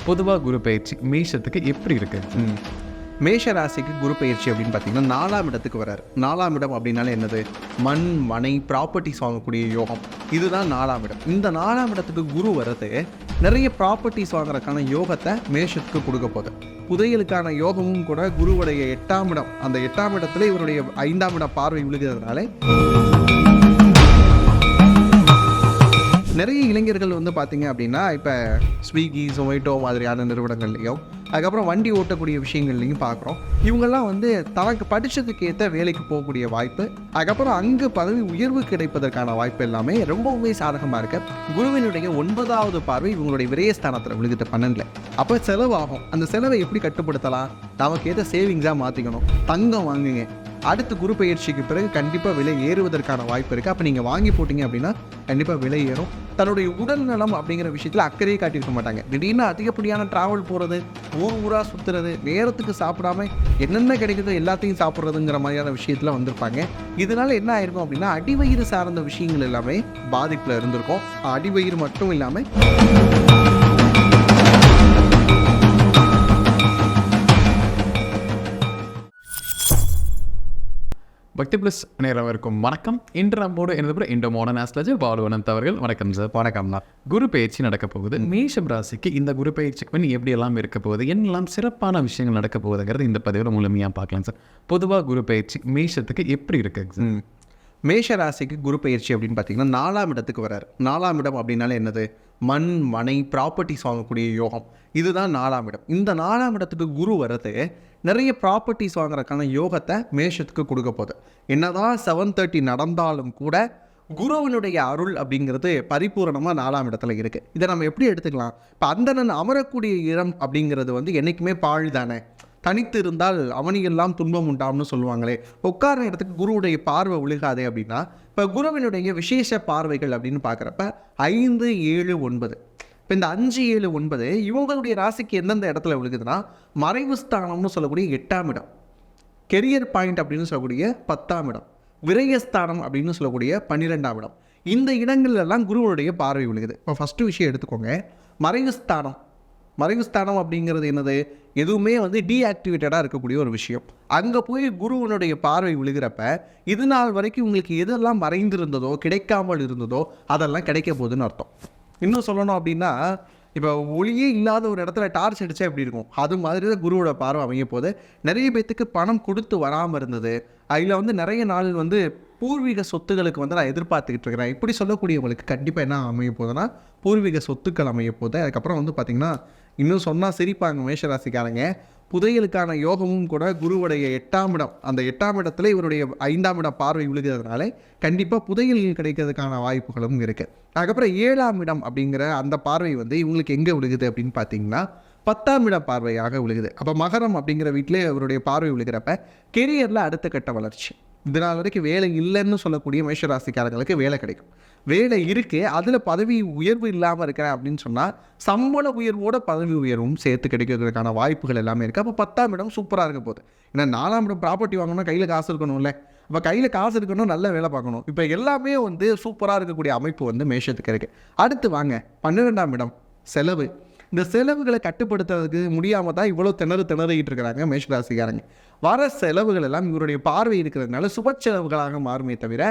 பொதுவாக குரு பயிற்சி மேஷத்துக்கு எப்படி இருக்கு? மேஷ ராசிக்கு குரு பயிற்சி அப்படின்னு பார்த்தீங்கன்னா 4ஆம் இடத்துக்கு வராரு. 4ஆம் இடம் அப்படின்னாலே என்னது? மண், மனை, ப்ராப்பர்ட்டிஸ் வாங்கக்கூடிய யோகம். இதுதான் 4ஆம் இடம். இந்த 4ஆம் இடத்துக்கு குரு வர்றது நிறைய ப்ராப்பர்ட்டிஸ் வாங்குறதுக்கான யோகத்தை மேஷத்துக்கு கொடுக்க போகுது. புதையலுக்கான யோகமும் கூட குருவுடைய 8ஆம் இடம். அந்த 8ஆம் இடத்துல இவருடைய 5ஆம் இடம் பார்வை விழுகிறதுனால நிறைய இளைஞர்கள் வந்து பார்த்தீங்க அப்படின்னா இப்போ ஸ்விக்கி, ஜொமேட்டோ மாதிரியான நிறுவனங்கள்லையும் அதுக்கப்புறம் வண்டி ஓட்டக்கூடிய விஷயங்கள்லையும் பார்க்குறோம். இவங்கெல்லாம் வந்து தனக்கு படித்ததுக்கு ஏற்ற வேலைக்கு போகக்கூடிய வாய்ப்பு, அதுக்கப்புறம் அங்கே பதவி உயர்வு கிடைப்பதற்கான வாய்ப்பு எல்லாமே ரொம்பவுமே சாதகமாக இருக்கு. குருவினுடைய 9வது பார்வை இவங்களுடைய விரயஸ்தானத்தில் விழுகிட்ட 12. அப்போ செலவாகும். அந்த செலவை எப்படி கட்டுப்படுத்தலாம்? நமக்கு ஏற்ற சேவிங்ஸாக மாற்றிக்கணும். தங்கம் வாங்குங்க. அடுத்து குரு பயிற்சிக்கு பிறகு கண்டிப்பாக விலை ஏறுவதற்கான வாய்ப்பு இருக்குது. அப்போ நீங்கள் வாங்கி போட்டிங்க அப்படின்னா கண்டிப்பாக விலை ஏறும். தன்னுடைய உடல் நலம் அப்படிங்கிற விஷயத்தில் அக்கறையே காட்டியிருக்க மாட்டாங்க. திடீர்னு அதிகப்படியான ட்ராவல் போகிறது, ஊராக சுற்றுறது, நேரத்துக்கு சாப்பிடாம என்னென்ன கிடைக்குதோ எல்லாத்தையும் சாப்பிட்றதுங்கிற மாதிரியான விஷயத்தில் வந்திருப்பாங்க. இதனால் என்ன ஆயிருக்கும் அப்படின்னா அடிவயிறு சார்ந்த விஷயங்கள் எல்லாமே பாதிப்பில் இருந்திருக்கும். அடிவயிறு மட்டும் இல்லாமல் பக்தி பிளஸ் நேரவருக்கும் வணக்கம். இன்று நம்மோடு இருந்தபோது இண்டோ மாடர்ன் ஆஸ்ட்ராலஜர் பாலுவனந்த் அவர்கள். வணக்கம் சார். வணக்கம்னா. குரு பயிற்சி நடக்க போகுது. மேஷம் ராசிக்கு இந்த குரு பயிற்சிக்கு பின் எப்படி எல்லாம் இருக்க போகுது, என்னெல்லாம் சிறப்பான விஷயங்கள் நடக்க போகுதுங்கிறது இந்த பதிவில் முழுமையாக பார்க்கலாம் சார். பொதுவாக குரு பயிற்சி மேஷத்துக்கு எப்படி இருக்கு சார்? மேஷ ராசிக்கு குரு பயிற்சி அப்படின்னு பார்த்தீங்கன்னா 4ஆம் இடத்துக்கு வராரு. 4ஆம் இடம் அப்படின்னாலே என்னது? மண், மனை, ப்ராப்பர்ட்டிஸ் வாங்கக்கூடிய யோகம். இதுதான் 4ஆம் இடம். இந்த 4ஆம் இடத்துக்கு குரு வர்றது நிறைய ப்ராப்பர்ட்டிஸ் வாங்குறதுக்கான யோகத்தை மேஷத்துக்கு கொடுக்க போகுது. என்னதான் 7:30 நடந்தாலும் கூட குருவினுடைய அருள் அப்படிங்கிறது பரிபூரணமாக 4ஆம் இடத்துல இருக்குது. இதை நம்ம எப்படி எடுத்துக்கலாம்? இப்போ அந்தணன் அமரக்கூடிய இடம் அப்படிங்கிறது வந்து என்றைக்குமே பாழ் தானே. தனித்து இருந்தால் அவனியெல்லாம் துன்பம் உண்டாம்னு சொல்லுவாங்களே. உட்கார இடத்துக்கு குருவுடைய பார்வை விழுகாதே அப்படின்னா இப்போ குருவினுடைய விசேஷ பார்வைகள் அப்படின்னு பார்க்குறப்ப 5, 7, 9. இப்போ இந்த 5, 7, 9 இவங்களுடைய ராசிக்கு எந்தெந்த இடத்துல விழுகுதுன்னா மறைவு ஸ்தானம்னு சொல்லக்கூடிய 8ஆம் இடம், கெரியர் பாயிண்ட் அப்படின்னு சொல்லக்கூடிய 10ஆம் இடம், விரயஸ்தானம் அப்படின்னு சொல்லக்கூடிய 12ஆம் இடம். இந்த இடங்கள்லாம் குருவுடைய பார்வை விழுகுது. இப்போ ஃபஸ்ட்டு விஷயம் எடுத்துக்கோங்க. மறைவு ஸ்தானம். மறைவு ஸ்தானம் அப்படிங்கிறது என்னது? எதுவுமே வந்து டீஆக்டிவேட்டடாக இருக்கக்கூடிய ஒரு விஷயம். அங்கே போய் குருவனுடைய பார்வை விழுகிறப்ப இது நாள் வரைக்கும் உங்களுக்கு எதெல்லாம் மறைந்திருந்ததோ, கிடைக்காமல் இருந்ததோ அதெல்லாம் கிடைக்க போகுதுன்னு அர்த்தம். இன்னும் சொல்லணும் அப்படின்னா இப்போ ஒளியே இல்லாத ஒரு இடத்துல டார்ச் அடித்தா எப்படி இருக்கும், அது மாதிரி தான் குருவோட பார்வை அமைய போது. நிறைய பேத்துக்கு பணம் கொடுத்து வராமல் இருந்தது. அதில் வந்து நிறைய நாள் வந்து பூர்வீக சொத்துக்களுக்கு வந்து நான் எதிர்பார்த்துக்கிட்டு இருக்கிறேன். இப்படி சொல்லக்கூடியவங்களுக்கு கண்டிப்பாக என்ன அமைய போகுதுன்னா பூர்வீக சொத்துக்கள் அமைய போகுது. அதுக்கப்புறம் வந்து பார்த்திங்கன்னா இன்னும் சொன்னால் சிரிப்பாங்க மேஷராசிக்காரங்க. புதையலுக்கான யோகமும் கூட குருவுடைய 8ஆம் இடம். அந்த 8ஆம் இடத்துல இவருடைய 5ஆம் இடம் பார்வை விழுகிறதுனால கண்டிப்பாக புதையல் கிடைக்கிறதுக்கான வாய்ப்புகளும் இருக்குது. அதுக்கப்புறம் 7ஆம் இடம் அப்படிங்கிற அந்த பார்வை வந்து இவங்களுக்கு எங்கே விழுகுது அப்படின்னு பார்த்தீங்கன்னா 10ஆம் இடம் பார்வையாக விழுகுது. அப்போ மகரம் அப்படிங்கிற வீட்டிலே அவருடைய பார்வை விழுகிறப்ப கெரியரில் அடுத்த கட்ட வளர்ச்சி. இதனால் வரைக்கும் வேலை இல்லைன்னு சொல்லக்கூடிய மேஷராசிக்காரங்களுக்கு வேலை கிடைக்கும். வேலை இருக்குது, அதில் பதவி உயர்வு இல்லாமல் இருக்கிறேன் அப்படின்னு சொன்னால் சம்பள உயர்வோட பதவி உயர்வும் சேர்த்து கிடைக்கிறதுக்கான வாய்ப்புகள் எல்லாமே இருக்குது. அப்போ 10ஆம் இடம் சூப்பராக இருக்க போகுது. ஏன்னா 4ஆம் இடம் ப்ராப்பர்ட்டி வாங்கணும்னா கையில் காசு இருக்கணும்ல. அப்போ கையில் காசு இருக்கணும், நல்ல வேலை பார்க்கணும். இப்போ எல்லாமே வந்து சூப்பராக இருக்கக்கூடிய அமைப்பு வந்து மேஷத்துக்கு இருக்குது. அடுத்து வாங்க 12ஆம் இடம் செலவு. இந்த செலவுகளை கட்டுப்படுத்துறதுக்கு முடியாமல் தான் இவ்வளோ திணறிக்கிட்டு இருக்கிறாங்க மேஷராசிக்காரங்க. வர செலவுகள் எல்லாம் இவருடைய பார்வை இருக்கிறதுனால சுப செலவுகளாக மாறுமே தவிர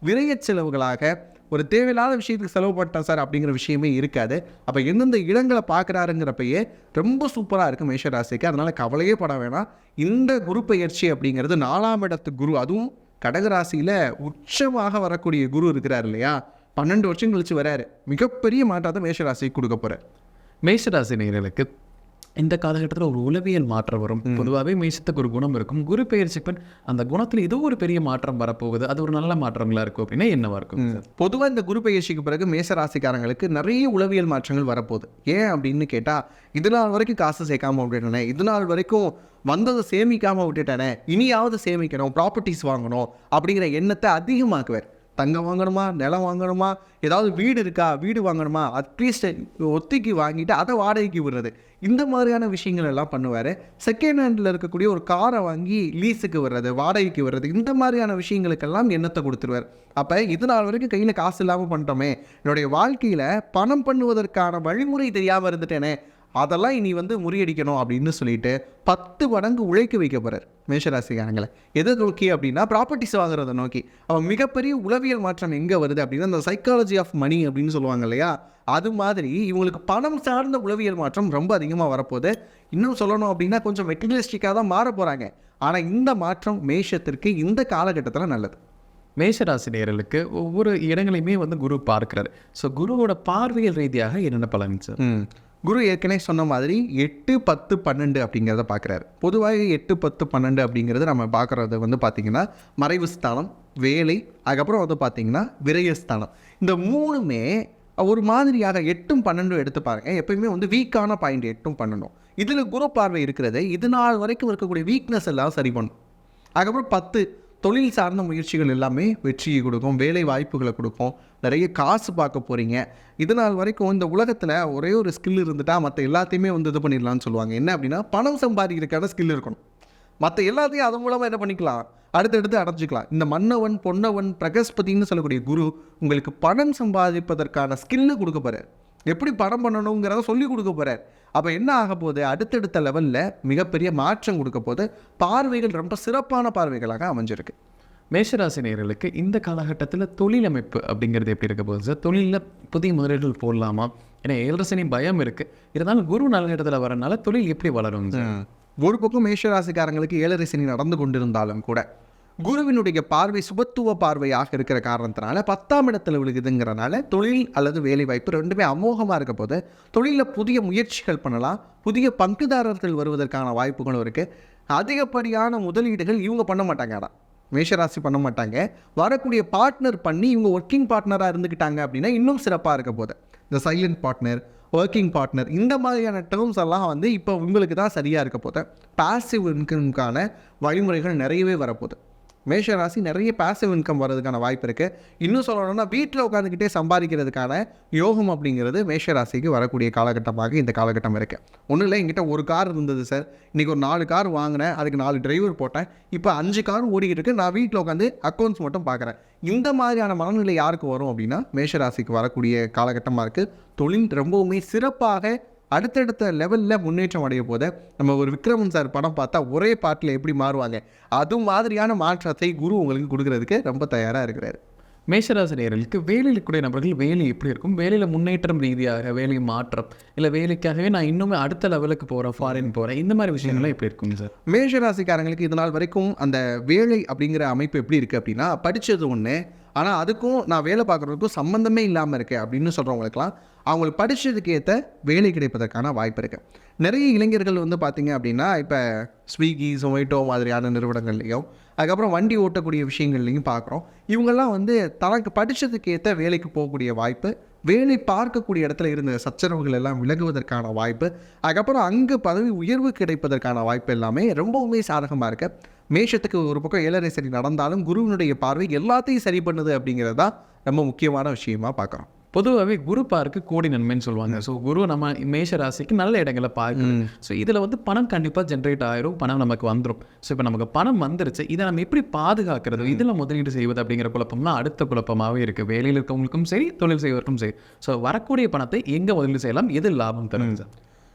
விரய செலவுகளாக ஒரு தேவையில்லாத விஷயத்துக்கு செலவு பண்ணிட்டேன் சார் அப்படிங்கிற விஷயமே இருக்காது. அப்போ எந்தெந்த இடங்களை பார்க்குறாருங்கிறப்பயே ரொம்ப சூப்பராக இருக்குது மேஷராசிக்கு. அதனால் கவலையே பட வேணாம். இந்த குரு பயிற்சி அப்படிங்கிறது 4ஆம் இடத்து குரு, அதுவும் கடகராசியில் உச்சமாக வரக்கூடிய குரு இருக்கிறார் இல்லையா, 12 வருஷம் கழிச்சு வராரு. மிகப்பெரிய மாற்றத்தை மேஷராசிக்கு கொடுக்க போகிறார். மேஷராசி நேயர்களுக்கு இந்த காலகட்டத்தில் ஒரு உளவியல் மாற்றம் வரும். பொதுவாகவே மேஷத்துக்கு ஒரு குணம் இருக்கும். குரு பயிற்சிக்கு பின் அந்த குணத்தில் ஏதோ ஒரு பெரிய மாற்றம் வரப்போகுது. அது ஒரு நல்ல மாற்றங்களா இருக்கும் அப்படின்னா என்னவா இருக்கும்? பொதுவாக இந்த குரு பயிற்சிக்கு பிறகு மேஷராசிக்காரங்களுக்கு நிறைய உளவியல் மாற்றங்கள் வரப்போகுது. ஏன் அப்படின்னு கேட்டால், இது நாள் வரைக்கும் காசு சேர்க்காமல் விட்டுட்டேனே, இது நாள் வரைக்கும் வந்ததை சேமிக்காமல் விட்டுட்டேனே, இனியாவது சேமிக்கணும், ப்ராப்பர்ட்டிஸ் வாங்கணும் அப்படிங்கிற எண்ணத்தை அதிகமாக்குவார். தங்கம் வாங்கணுமா, நிலம் வாங்கணுமா, ஏதாவது வீடு இருக்கா, வீடு வாங்கணுமா, அட்லீஸ்ட் ஒத்திக்கு வாங்கிட்டு அதை வாடகைக்கு விடுறது, இந்த மாதிரியான விஷயங்கள் எல்லாம் பண்ணுவார். செகண்ட் ஹேண்டில் இருக்கக்கூடிய ஒரு காரை வாங்கி லீஸுக்கு விடுறது, வாடகைக்கு விடுறது, இந்த மாதிரியான விஷயங்களுக்கெல்லாம் எண்ணத்தை கொடுத்துருவார். அப்போ இது நாள் வரைக்கும் கையில் காசு இல்லாமல் பண்ணிட்டோமே, என்னுடைய வாழ்க்கையில் பணம் பண்ணுவதற்கான வழிமுறை தெரியாமல் இருந்துட்டேனே, அதெல்லாம் இனி வந்து முறியடிக்கணும் அப்படின்னு சொல்லிட்டு 10 மடங்கு உழைக்க வைக்க போகிறார் மேஷராசிக்காரங்களை. எதை நோக்கி அப்படின்னா ப்ராப்பர்ட்டிஸ் வாங்குறதை நோக்கி. அவன் மிகப்பெரிய உளவியல் மாற்றம் எங்கே வருது அப்படின்னா அந்த சைக்காலஜி ஆஃப் மணி அப்படின்னு சொல்லுவாங்க இல்லையா, அது மாதிரி இவங்களுக்கு பணம் சார்ந்த உளவியல் மாற்றம் ரொம்ப அதிகமாக வரப்போகுது. இன்னும் சொல்லணும் அப்படின்னா கொஞ்சம் மெட்டீரியலிஸ்டிக்காக தான் மாற போகிறாங்க. ஆனால் இந்த மாற்றம் மேஷத்திற்கு இந்த காலகட்டத்தில் நல்லது. மேஷராசி நேயர்களுக்கு ஒவ்வொரு இடங்களையுமே வந்து குரு பார்க்கிறார். ஸோ குருவோட பார்வையல் ரீதியாக என்னென்ன பலன் சார்? குரு ஏற்கனவே சொன்ன மாதிரி 8, 10, 12 அப்படிங்கிறத பார்க்குறாரு. பொதுவாக 8, 10, 12 அப்படிங்கிறது நம்ம பார்க்குறது வந்து பார்த்திங்கன்னா மறைவு ஸ்தானம், வேலை, அதுக்கப்புறம் வந்து பார்த்திங்கன்னா விரயஸ்தானம். இந்த 3மே ஒரு மாதிரியாக 8, 12 எடுத்து பாருங்க. எப்பயுமே வந்து வீக்கான பாயிண்ட் 8, 12. இதில் குரு பார்வை இருக்கிறது இது நாள் வரைக்கும் இருக்கக்கூடிய வீக்னஸ் எல்லாம் சரி பண்ணும். அதுக்கப்புறம் 10 தொழில் சார்ந்த முயற்சிகள் எல்லாமே வெற்றியை கொடுக்கும், வேலை வாய்ப்புகளை கொடுக்கும், நிறைய காசு பார்க்க போகிறீங்க. இது நாள் வரைக்கும் இந்த உலகத்தில் ஒரே ஒரு ஸ்கில் இருந்துட்டால் மற்ற எல்லாத்தையுமே வந்து இது பண்ணிடலாம்னு சொல்லுவாங்க. என்ன அப்படின்னா பணம் சம்பாதிக்கிறதுக்கான ஸ்கில் இருக்கணும். மற்ற எல்லாத்தையும் அதன் மூலமாக என்ன பண்ணிக்கலாம், அடுத்தடுத்து அடைஞ்சிக்கலாம். இந்த மன்னவன் பொன்னவன் பிரகஸ்பதினு சொல்லக்கூடிய குரு உங்களுக்கு பணம் சம்பாதிப்பதற்கான ஸ்கில்லு கொடுக்க போகிறார். எப்படி பணம் பண்ணணுங்கிறத சொல்லி கொடுக்க போகிறார். அப்போ என்ன ஆக போகுது, அடுத்தடுத்த லெவலில் மிகப்பெரிய மாற்றம் கொடுக்க போது. பார்வைகள் ரொம்ப சிறப்பான பார்வைகளாக அமைஞ்சிருக்கு. மேஷராசி நேயர்களுக்கு இந்த காலகட்டத்தில் தொழில் அமைப்பு அப்படிங்கிறது எப்படி இருக்க போகுது சார்? தொழிலில் புதிய முதலீடுகள் போடலாமா? ஏன்னா 7 சனி பயம் இருக்குது, இருந்தாலும் குரு நல்ல இடத்துல வரனால தொழில் எப்படி வளரும் சார்? ஒரு பக்கம் மேஷராசிக்காரங்களுக்கு 7 சனி நடந்து கொண்டிருந்தாலும் கூட குருவினுடைய பார்வை சுபத்துவ பார்வையாக இருக்கிற காரணத்தினால 10ஆம் இடத்துல விழுகுதுங்கிறனால தொழில் அல்லது வேலை வாய்ப்பு ரெண்டுமே அமோகமாக இருக்க போது. தொழிலில் புதிய முயற்சிகள் பண்ணலாம், புதிய பங்குதாரர்கள் வருவதற்கான வாய்ப்புகளும் இருக்குது. அதிகப்படியான முதலீடுகள் இவங்க பண்ண மாட்டாங்க, ஆனால் மேஷராசி பண்ண மாட்டாங்க. வரக்கூடிய பார்ட்னர் பண்ணி இவங்க ஒர்க்கிங் பார்ட்னராக இருந்துக்கிட்டாங்க அப்படின்னா இன்னும் சிறப்பாக இருக்க போது. இந்த சைலண்ட் பார்ட்னர், ஒர்க்கிங் பார்ட்னர், இந்த மாதிரியான டேர்ம்ஸ் எல்லாம் வந்து இப்போ உங்களுக்கு தான் சரியாக இருக்க போது. பாசிவ் இன்கம்கான வழிமுறைகள் நிறையவே வரப்போகுது. மேஷராசி நிறைய பாசிவ் இன்கம் வர்றதுக்கான வாய்ப்பு இருக்குது. இன்னும் சொல்லணும்னா வீட்டில் உட்காந்துக்கிட்டே சம்பாதிக்கிறதுக்கான யோகம் அப்படிங்கிறது மேஷராசிக்கு வரக்கூடிய காலகட்டமாக இந்த காலகட்டம் இருக்குது. ஒன்றும் இல்லை, என்கிட்ட ஒரு கார் இருந்தது சார், இன்றைக்கி ஒரு 4 கார் வாங்கினேன், அதுக்கு 4 டிரைவர் போட்டேன், இப்போ 5 கார் ஓடிக்கிட்டு இருக்கு, நான் வீட்டில் உட்காந்து அக்கௌண்ட்ஸ் மட்டும் பார்க்குறேன். இந்த மாதிரியான மனநிலை யாருக்கு வரும் அப்படின்னா மேஷராசிக்கு வரக்கூடிய காலகட்டமாக இருக்குது. தொழில் ரொம்பவுமே சிறப்பாக அடுத்தடுத்த லெவலில் முன்னேற்றம் அடைய போது. நம்ம ஒரு விக்ரமன் சார் படம் பார்த்தா ஒரே பாட்டில் எப்படி மாறுவாங்க, அது மாதிரியான மாற்றத்தை குரு உங்களுக்கு கொடுக்கறதுக்கு ரொம்ப தயாராக இருக்கிறார். மேஷராசி நேயர்களுக்கு வேலையில் கூடிய நபர்கள் வேலை எப்படி இருக்கும்? வேலையில் முன்னேற்றம் ரீதியாக வேலை மாற்றம், இல்லை வேலைக்காகவே நான் இன்னுமே அடுத்த லெவலுக்கு போகிறேன், ஃபாரின் போகிறேன், இந்த மாதிரி விஷயங்கள்லாம் எப்படி இருக்குங்க சார்? மேஷராசிக்காரங்களுக்கு இது நாள் வரைக்கும் அந்த வேலை அப்படிங்கிற அமைப்பு எப்படி இருக்குது அப்படின்னா, படித்தது ஒன்று, ஆனால் அதுக்கும் நான் வேலை பார்க்குறதுக்கும் சம்மந்தமே இல்லாமல் இருக்குது அப்படின்னு சொல்கிறவங்களுக்குலாம் அவங்களுக்கு படித்ததுக்கு ஏற்ற வேலை கிடைப்பதற்கான வாய்ப்பு இருக்குது. நிறைய இளைஞர்கள் வந்து பார்த்திங்க அப்படின்னா இப்போ ஸ்விக்கி, ஜொமேட்டோ மாதிரியான நிறுவனங்கள்லையும் அதுக்கப்புறம் வண்டி ஓட்டக்கூடிய விஷயங்கள்லையும் பார்க்குறோம். இவங்கெல்லாம் வந்து தனக்கு படித்ததுக்கு ஏற்ற வேலைக்கு போகக்கூடிய வாய்ப்பு, வேலை பார்க்கக்கூடிய இடத்துல இருந்த சச்சரவுகள் எல்லாம் விலகுவதற்கான வாய்ப்பு, அதுக்கப்புறம் அங்கே பதவி உயர்வு கிடைப்பதற்கான வாய்ப்பு எல்லாமே ரொம்பவுமே சாதகமாக இருக்குது. மேஷத்துக்கு ஒரு பக்கம் 7 சரி நடந்தாலும் குருவினுடைய பார்வை எல்லாத்தையும் சரி பண்ணுது அப்படிங்கிறது தான் ரொம்ப முக்கியமான விஷயமா பார்க்குறோம். பொதுவாகவே குரு பார்க்கு கோடி நன்மைன்னு சொல்லுவாங்க. ஸோ குரு நம்ம மேஷ ராசிக்கு நல்ல இடங்களை பார்க்கணும். ஸோ இதில் வந்து பணம் கண்டிப்பாக ஜென்ரேட் ஆயிரும், பணம் நமக்கு வந்துடும். ஸோ இப்போ நமக்கு பணம் வந்துருச்சு, இதை நம்ம எப்படி பாதுகாக்கிறது, இதில் முதலீடு செய்வது அப்படிங்கிற குழப்பம்லாம் அடுத்த குழப்பமாகவே இருக்குது. வேலையில் இருக்கவங்களுக்கும் சரி, தொழில் செய்வதற்கும் சரி. ஸோ வரக்கூடிய பணத்தை எங்கே முதலீடு செய்யலாம், எது லாபம் தரும் சார்?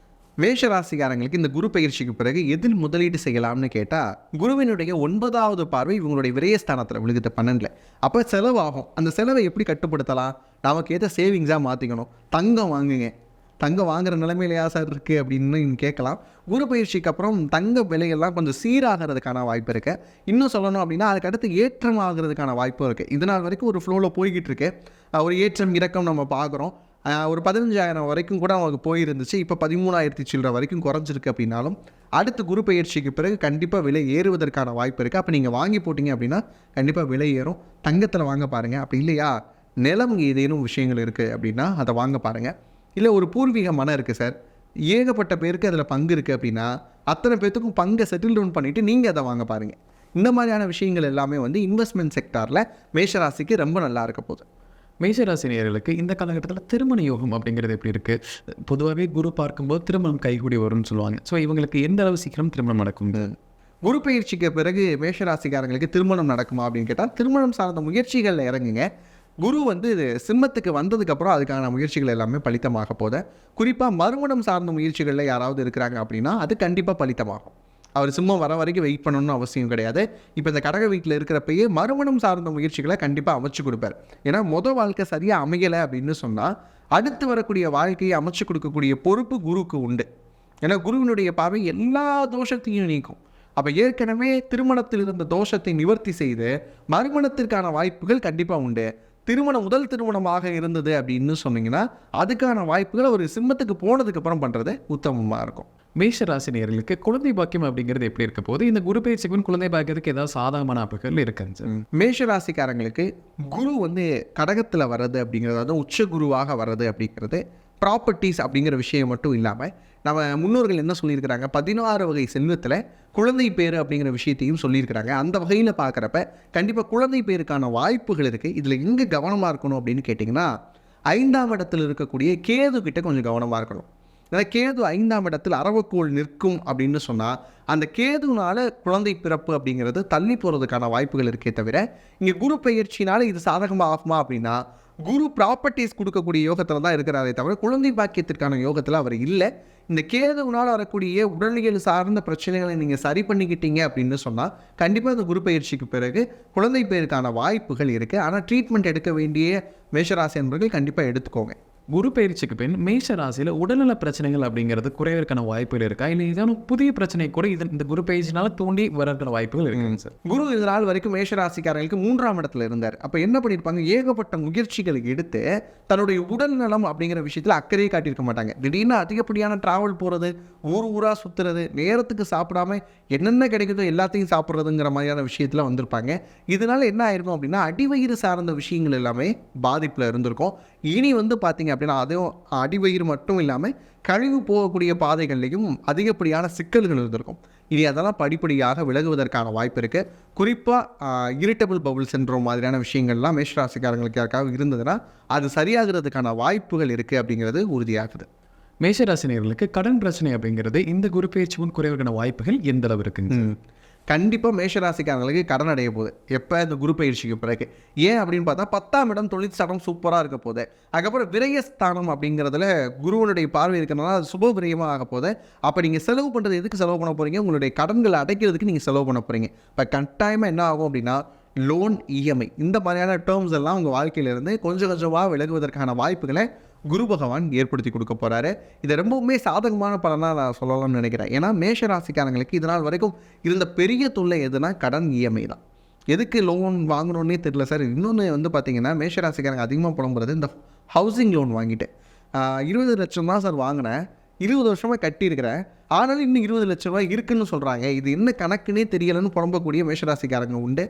மேஷராசிக்காரங்களுக்கு இந்த குரு பயிற்சிக்கு பிறகு எதில் முதலீடு செய்யலாம்னு கேட்டால், குருவினுடைய 9வது பார்வை இவங்களுடைய விரயஸ்தானத்தில் விழுகுது 12. அப்போ செலவாகும். அந்த செலவை எப்படி கட்டுப்படுத்தலாம், நமக்கு ஏற்ற சேவிங்ஸாக மாற்றிக்கணும். தங்கம் வாங்குங்க, தங்கம் வாங்குகிற நிலைமையிலையா சார் இருக்குது அப்படின்னு நீங்கள் கேட்கலாம். குரு பயிற்சிக்கு அப்புறம் தங்க விலையெல்லாம் கொஞ்சம் சீராகிறதுக்கான வாய்ப்பு இருக்குது. இன்னும் சொல்லணும் அப்படின்னா அதுக்கடுத்து ஏற்றம் ஆகிறதுக்கான வாய்ப்பும் இருக்குது. இதனால் வரைக்கும் ஒரு ஃப்ளோவில் போய்கிட்டு இருக்கு, ஒரு ஏற்றம் இறக்கம் நம்ம பார்க்குறோம். ஒரு 15,000 வரைக்கும் கூட அவங்களுக்கு போயிருந்துச்சு, இப்போ 13,000 சில்லற வரைக்கும் குறைஞ்சிருக்கு. அப்படின்னாலும் அடுத்து குரு பயிற்சிக்கு பிறகு கண்டிப்பாக விலை ஏறுவதற்கான வாய்ப்பு இருக்குது. அப்போ நீங்கள் வாங்கி போட்டிங்க அப்படின்னா கண்டிப்பாக விலை ஏறும். தங்கத்தில் வாங்க பாருங்கள். அப்படி இல்லையா, நிலம் ஏதேனும் விஷயங்கள் இருக்குது அப்படின்னா அதை வாங்க பாருங்கள். இல்லை ஒரு பூர்வீக மனம் இருக்குது சார், ஏகப்பட்ட பேருக்கு அதில் பங்கு இருக்குது அப்படின்னா அத்தனை பேர்த்துக்கும் பங்கை செட்டில் டவுன் பண்ணிவிட்டு நீங்கள் அதை வாங்க பாருங்கள். இந்த மாதிரியான விஷயங்கள் எல்லாமே வந்து இன்வெஸ்ட்மெண்ட் செக்டாரில் மேஷராசிக்கு ரொம்ப நல்லா இருக்க போகுது. மேஷராசி நேயர்களுக்கு இந்த காலகட்டத்தில் திருமண யோகம் அப்படிங்கிறது எப்படி இருக்குது? பொதுவாகவே குரு பார்க்கும்போது திருமணம் கைகூடி வரும்னு சொல்லுவாங்க. ஸோ இவங்களுக்கு எந்த அளவு சீக்கிரம் திருமணம் நடக்கும்? குரு பயிற்சிக்கு பிறகு மேஷராசிக்காரங்களுக்கு திருமணம் நடக்குமா அப்படின்னு கேட்டால், திருமணம் சார்ந்த முயற்சிகளில் இறங்குங்க. குரு வந்து சிம்மத்துக்கு வந்ததுக்கப்புறம் அதுக்கான முயற்சிகள் எல்லாமே பலித்தமாக போத, குறிப்பாக மறுமணம் சார்ந்த முயற்சிகளில் யாராவது இருக்கிறாங்க அப்படின்னா அது கண்டிப்பாக பலித்தமாகும். அவர் சிம்மம் வர வரைக்கும் வெயிட் பண்ணணும்னு அவசியம் கிடையாது. இப்போ இந்த கடக வீட்டில் இருக்கிறப்பயே மறுமணம் சார்ந்த முயற்சிகளை கண்டிப்பாக அமைச்சு கொடுப்பார். ஏன்னா வாழ்க்கை சரியாக அமையலை அப்படின்னு சொன்னால் அடுத்து வரக்கூடிய வாழ்க்கையை அமைச்சு கொடுக்கக்கூடிய பொறுப்பு குருக்கு உண்டு. ஏன்னா குருவினுடைய பார்வை எல்லா தோஷத்தையும் நீக்கும். அப்போ ஏற்கனவே திருமணத்தில் இருந்த தோஷத்தை நிவர்த்தி செய்து மறுமணத்திற்கான வாய்ப்புகள் கண்டிப்பாக உண்டு. முதல் திருமணமாக இருந்தது அப்படின்னு சொன்னீங்கன்னா அதுக்கான வாய்ப்புகள் ஒரு சிம்மத்துக்கு போனதுக்கப்புறம் பண்ணுறது உத்தமமாக இருக்கும். மேஷ ராசினியர்களுக்கு குழந்தை பாக்கியம் அப்படிங்கிறது எப்படி இருக்க போது? இந்த குரு பயிற்சிக்கு முன் குழந்தை பாக்கியத்துக்கு ஏதாவது சாதகமான அமைப்புகள் இருக்குங்க சார்? மேஷ ராசிக்காரங்களுக்கு குரு வந்து கடகத்தில் வர்றது அப்படிங்கிறது, அதாவது உச்ச குருவாக வர்றது அப்படிங்கிறது ப்ராப்பர்ட்டிஸ் அப்படிங்கிற விஷயம் மட்டும் இல்லாமல் நம்ம முன்னோர்கள் என்ன சொல்லியிருக்கிறாங்க, 16 வகை செல்வத்தில் குழந்தை பேர் அப்படிங்கிற விஷயத்தையும் சொல்லியிருக்கிறாங்க. அந்த வகையில் பார்க்குறப்ப கண்டிப்பாக குழந்தை பேருக்கான வாய்ப்புகள் இருக்குது. இதில் எங்கே கவனமாக இருக்கணும் அப்படின்னு கேட்டிங்கன்னா 5ஆம் இடத்தில் இருக்கக்கூடிய கேது கிட்ட கொஞ்சம் கவனமாக இருக்கணும். ஏன்னா கேது 5ஆம் இடத்தில் அரவக்கோள் நிற்கும் அப்படின்னு சொன்னால் அந்த கேதுனால குழந்தை பிறப்பு அப்படிங்கிறது தள்ளி போகிறதுக்கான வாய்ப்புகள் இருக்கே தவிர, இங்கே குரு பயிற்சினால இது சாதகமாக ஆகுமா அப்படின்னா குரு ப்ராப்பர்ட்டிஸ் கொடுக்கக்கூடிய யோகத்தில் தான் இருக்கிறாரே தவிர குழந்தை பாக்கியத்திற்கான யோகத்தில் அவர் இல்லை. இந்த கேதுனால் வரக்கூடிய உடல்நிலை சார்ந்த பிரச்சனைகளை நீங்கள் சரி பண்ணிக்கிட்டீங்க அப்படின்னு சொன்னால் கண்டிப்பாக இந்த குரு பயிற்சிக்கு பிறகு குழந்தை பேருக்கான வாய்ப்புகள் இருக்குது. ஆனால் ட்ரீட்மெண்ட் எடுக்க வேண்டிய மேஷராசி என்பவர்கள் கண்டிப்பாக எடுத்துக்கோங்க. குரு பயிற்சிக்கு பின் மேஷ ராசியில் உடல்நல பிரச்சனைகள் அப்படிங்கிறது குறைவதற்கான வாய்ப்புகள் இருக்கா, இல்லை ஏதாவது புதிய பிரச்சனை கூட இந்த குரு பயிற்சினால தூண்டி வரக்கூடிய வாய்ப்புகள் இருக்குங்க சார்? குரு இது நாள் வரைக்கும் மேஷ ராசிக்காரர்களுக்கு 3ஆம் இடத்துல இருந்தார். அப்போ என்ன பண்ணியிருப்பாங்க, ஏகப்பட்ட முயற்சிகளை எடுத்து தன்னுடைய உடல் நலம் அப்படிங்கிற விஷயத்தில் அக்கறையே காட்டியிருக்க மாட்டாங்க. திடீர்னு அதிகப்படியான டிராவல் போகிறது, ஊராக சுற்றுறது, நேரத்துக்கு சாப்பிடாம என்னென்ன கிடைக்குதோ எல்லாத்தையும் சாப்பிட்றதுங்கிற மாதிரியான விஷயத்தில் வந்திருப்பாங்க. இதனால என்ன ஆயிருக்கும் அப்படின்னா அடிவயிறு சார்ந்த விஷயங்கள் எல்லாமே பாதிப்பில் இருந்திருக்கும். இனி வந்து பார்த்தீங்க அப்படின்னா அதுவும் அடிவயிறு மட்டும் இல்லாமல் கழிவு போகக்கூடிய பாதைகள்லையும் அதிகப்படியான சிக்கல்கள் இருந்திருக்கும். இனி அதெல்லாம் படிப்படியாக விலகுவதற்கான வாய்ப்பு இருக்குது. குறிப்பாக இரிட்டபிள் பவுல் சிண்ட்ரோம் மாதிரியான விஷயங்கள்லாம் மேஷராசிக்காரங்களுக்கு யாருக்காக இருந்ததுன்னா அது சரியாகிறதுக்கான வாய்ப்புகள் இருக்குது அப்படிங்கிறது உறுதியாகுது. மேஷராசினியர்களுக்கு கடன் பிரச்சனை அப்படிங்கிறது இந்த குரு பயிற்சி முன் குறைவதற்கான வாய்ப்புகள் எந்த அளவு இருக்குங்க? கண்டிப்பாக மேஷராசிக்காரங்களுக்கு கடன் அடைய போகுது எப்போ இந்த குரு பயிற்சிக்கு பிறகு. ஏன் அப்படின்னு பார்த்தா 10ஆம் இடம் தொழில் ஸ்தானம் சூப்பராக இருக்க போகுது. அதுக்கப்புறம் விரயஸ்தானம் அப்படிங்கிறதுல குருவனுடைய பார்வை இருக்கிறனால அது சுப விரயமாக ஆக போகுது. அப்போ நீங்கள் செலவு பண்ணுறது எதுக்கு செலவு பண்ண போகிறீங்க, உங்களுடைய கடன்களை அடைக்கிறதுக்கு நீங்கள் செலவு பண்ண போகிறீங்க. இப்போ கட்டாயமாக என்ன ஆகும் அப்படின்னா லோன், இஎம்ஐ இந்த மாதிரியான டேர்ம்ஸ் எல்லாம் உங்கள் வாழ்க்கையிலேருந்து கொஞ்சம் கொஞ்சமாக விலகுவதற்கான வாய்ப்புகளை குரு பகவான் ஏற்படுத்தி கொடுக்க போகிறாரு. இதை ரொம்பவுமே சாதகமான பலனாக நான் சொல்லலாம்னு நினைக்கிறேன். ஏன்னா மேஷராசிக்காரங்களுக்கு இதனால் வரைக்கும் இருந்த பெரிய தொல்லை எதுனா கடன், இஎம்ஐ தான். எதுக்கு லோன் வாங்கணுன்னே தெரியல சார். இன்னொன்று வந்து பார்த்திங்கன்னா மேஷராசிக்காரங்க அதிகமாக புலம்புறது இந்த ஹவுசிங் லோன் வாங்கிட்டேன், 20 லட்சம் தான் சார் வாங்கினேன், 20 வருஷமாக கட்டியிருக்கிறேன், ஆனாலும் இன்னும் 20 லட்ச ரூபாய் இருக்குன்னு சொல்கிறாங்க, இது என்ன கணக்குன்னே தெரியலைன்னு புலம்பக்கூடிய மேஷராசிக்காரங்க உண்டு.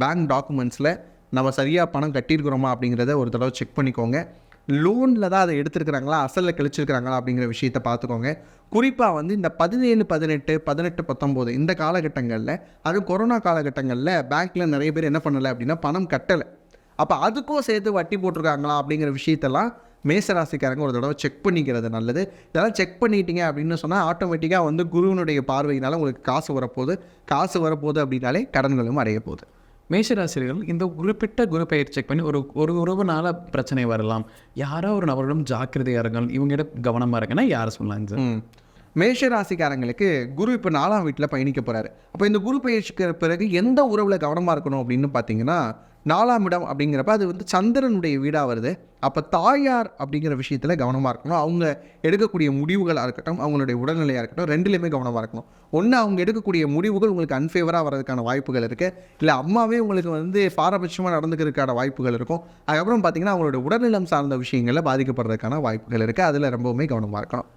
பேங்க் டாக்குமெண்ட்ஸில் நம்ம சரியாக பணம் கட்டியிருக்கிறோமா அப்படிங்கிறத ஒரு தடவை செக் பண்ணிக்கோங்க. லோனில் தான் அதை எடுத்துருக்கிறாங்களா, அசலில் கழிச்சிருக்கிறாங்களா அப்படிங்கிற விஷயத்தை பார்த்துக்கோங்க. குறிப்பாக வந்து இந்த 17, 18, 18, 19 இந்த காலகட்டங்களில், அதுவும் கொரோனா காலகட்டங்களில் பேங்க்கில் நிறைய பேர் என்ன பண்ணலை அப்படின்னா பணம் கட்டலை. அப்போ அதுக்கும் சேர்த்து வட்டி போட்டிருக்காங்களா அப்படிங்கிற விஷயத்தெல்லாம் மேஷராசிக்காரங்க ஒரு தடவை செக் பண்ணிக்கிறது நல்லது. இதெல்லாம் செக் பண்ணிட்டீங்க அப்படின்னு சொன்னால் ஆட்டோமேட்டிக்காக வந்து குருவினுடைய பார்வையினால் உங்களுக்கு காசு வரப்போகுது அப்படின்னாலே கடன்களும் அடைய போகுது. மேஷராசிரியர்கள் இந்த குறிப்பிட்ட குரு பயிற்சி செக் பண்ணி ஒரு உறவுனால பிரச்சனை வரலாம், யாரோ ஒரு நபரிடம் ஜாக்கிரதையாக இருங்கள், இவங்கிட்ட கவனமாக இருக்குன்னா யாரை சொல்லலாங்க சார்? மேஷராசிக்காரங்களுக்கு குரு இப்போ 4ஆம் வீட்டில் பயணிக்க போகிறாரு. அப்போ இந்த குரு பயிற்சிக்கு பிறகு எந்த உறவில் கவனமாக இருக்கணும் அப்படின்னு பார்த்தீங்கன்னா 4ஆம் இடம் அப்படிங்கிறப்ப அது வந்து சந்திரனுடைய வீடாக வருது. அப்போ தாயார் அப்படிங்கிற விஷயத்தில் கவனமாக இருக்கணும். அவங்க எடுக்கக்கூடிய முடிவுகளாக இருக்கட்டும், அவங்களுடைய உடல்நிலையாக இருக்கட்டும், ரெண்டுலேயுமே கவனமாக இருக்கணும். ஒன்று அவங்க எடுக்கக்கூடிய முடிவுகள் உங்களுக்கு அன்ஃபேவராக வர்றதுக்கான வாய்ப்புகள் இருக்குது, இல்லை அம்மாவே உங்களுக்கு வந்து பாரபட்சமாக நடந்துக்கிறதுக்கான வாய்ப்புகள் இருக்கும். அதுக்கப்புறம் பார்த்திங்கன்னா அவங்களோட உடல்நலம் சார்ந்த விஷயங்களில் பாதிக்கப்படுறதுக்கான வாய்ப்புகள் இருக்குது. அதில் ரொம்பவுமே கவனமாக இருக்கணும்.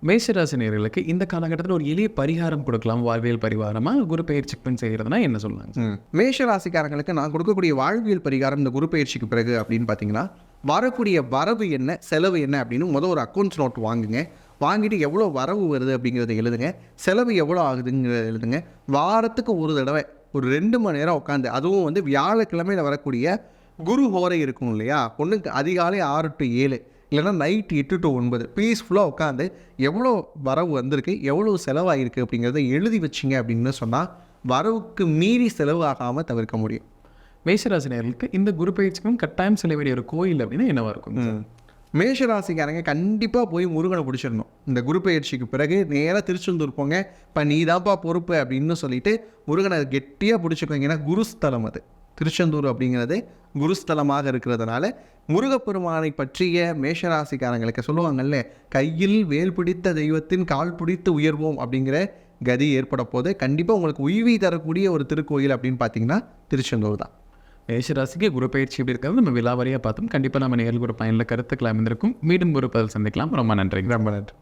மேஷராசினியர்களுக்கு இந்த காலகட்டத்தில் ஒரு எளிய பரிகாரம் கொடுக்கலாம், வாழ்வியல் பரிகாரமாக குரு பயிற்சி பின் செய்கிறதுனா என்ன சொல்லலாங்க? மேஷராசிக்காரங்களுக்கு நான் கொடுக்கக்கூடிய வாழ்வியல் பரிகாரம் இந்த குரு பயிற்சிக்கு பிறகு அப்படின்னு பார்த்தீங்கன்னா வரக்கூடிய வரவு என்ன, செலவு என்ன அப்படின்னு ஒரு அக்கௌண்ட்ஸ் நோட் வாங்குங்க. வாங்கிட்டு எவ்வளோ வரவு வருது அப்படிங்கிறத எழுதுங்க, செலவு எவ்வளோ ஆகுதுங்கிறத எழுதுங்க. வாரத்துக்கு ஒரு தடவை ஒரு 2 மணி நேரம் உட்காந்து, அதுவும் வந்து வியாழக்கிழமையில் வரக்கூடிய குரு ஹோரை இருக்கும் இல்லையா, ஒன்றுக்கு அதிகாலை 6 to 7 இல்லைனா நைட் 8 to 9 பீஸ்ஃபுல்லாக உட்காந்து எவ்வளோ வரவு வந்திருக்கு, எவ்வளோ செலவாகிருக்கு அப்படிங்கிறத எழுதி வச்சிங்க அப்படின்னு சொன்னால் வரவுக்கு மீறி செலவு ஆகாமல் தவிர்க்க முடியும். மேஷராசினியர்களுக்கு இந்த குரு பயிற்சிக்கும் கட்டாயம் செல்ல வேண்டிய ஒரு கோயில் அப்படின்னா என்னவா இருக்கும்? மேஷராசிக்காரங்க கண்டிப்பாக போய் முருகனை பிடிச்சிடணும். இந்த குரு பயிற்சிக்கு பிறகு நேராக திருச்செந்தூர் போங்க, இப்போ நீ தான்ப்பா பொறுப்பு அப்படின்னு சொல்லிட்டு முருகனை கெட்டியாக பிடிச்சிக்கோங்க. ஏன்னா குருஸ்தலம் அது. திருச்செந்தூர் அப்படிங்கிறது குருஸ்தலமாக இருக்கிறதுனால முருகப்பெருமானை பற்றிய மேஷராசிக்காரங்களுக்கு சொல்லுவாங்கல்ல, கையில் வேல் பிடித்த தெய்வத்தின் கால் பிடித்து உயர்வோம் அப்படிங்கிற கதி ஏற்பட போது கண்டிப்பாக உங்களுக்கு உய்வி தரக்கூடிய ஒரு திருக்கோயில் அப்படின்னு பார்த்தீங்கன்னா திருச்செந்தூர் தான். மேஷராசிக்கு குரு பயிற்சி எப்படி இருக்கிறது நம்ம விலாவரியாக பார்த்தோம். கண்டிப்பாக நம்ம நேரில் ஒரு பயனில் கருத்துக்கள் அமைந்திருக்கும். மீண்டும் ஒரு பதில் சந்திக்கலாம். ரொம்ப நன்றி. ரொம்ப நன்றி.